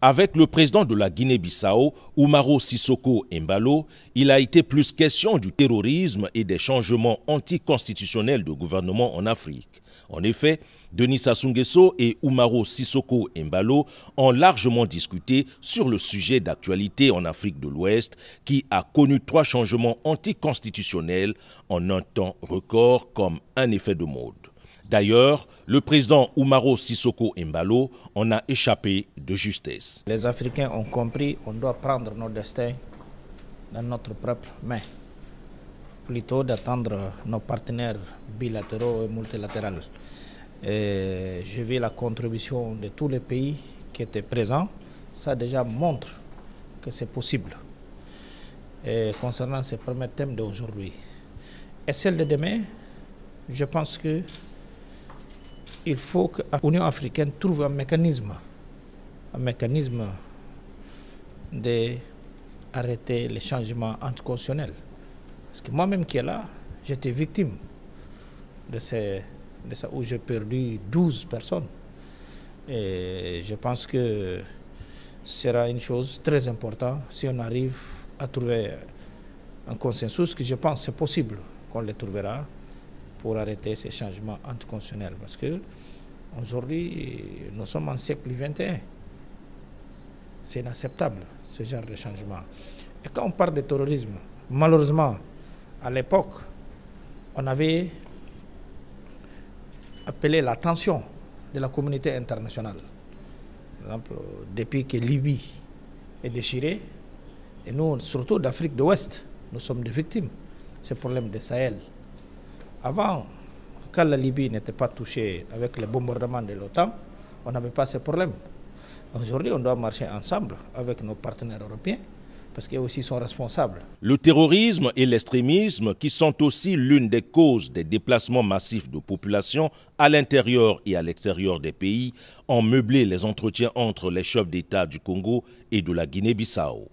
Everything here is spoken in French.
Avec le président de la Guinée-Bissau, Umaro Sissoco Embalo, il a été plus question du terrorisme et des changements anticonstitutionnels de gouvernement en Afrique. En effet, Denis Sassou Nguesso et Umaro Sissoco Embalo ont largement discuté sur le sujet d'actualité en Afrique de l'Ouest qui a connu 3 changements anticonstitutionnels en un temps record comme un effet de mode. D'ailleurs, le président Umaro Sissoco Embalo en a échappé de justesse. Les Africains ont compris qu'on doit prendre nos destins dans notre propre main, plutôt d'attendre nos partenaires bilatéraux et multilatéraux. Et je vis la contribution de tous les pays qui étaient présents. Ça déjà montre que c'est possible. Et concernant ces premiers thèmes d'aujourd'hui et celle de demain, je pense que il faut que l'Union africaine trouve un mécanisme d'arrêter les changements anticonstitutionnels. Parce que moi-même qui est là, j'étais victime de ça où j'ai perdu 12 personnes. Et je pense que ce sera une chose très importante si on arrive à trouver un consensus, que je pense c'est possible qu'on le trouvera, pour arrêter ces changements anticonstitutionnels. Parce que aujourd'hui, nous sommes en siècle XXI. C'est inacceptable, ce genre de changement. Et quand on parle de terrorisme, malheureusement, à l'époque, on avait appelé l'attention de la communauté internationale. Par exemple, depuis que Libye est déchirée, et nous, surtout d'Afrique de l'Ouest, nous sommes des victimes. C'est le problème de Sahel. Avant, quand la Libye n'était pas touchée avec les bombardements de l'OTAN, on n'avait pas ce problème. Aujourd'hui, on doit marcher ensemble avec nos partenaires européens parce qu'ils aussi sont responsables. Le terrorisme et l'extrémisme, qui sont aussi l'une des causes des déplacements massifs de population à l'intérieur et à l'extérieur des pays, ont meublé les entretiens entre les chefs d'État du Congo et de la Guinée-Bissau.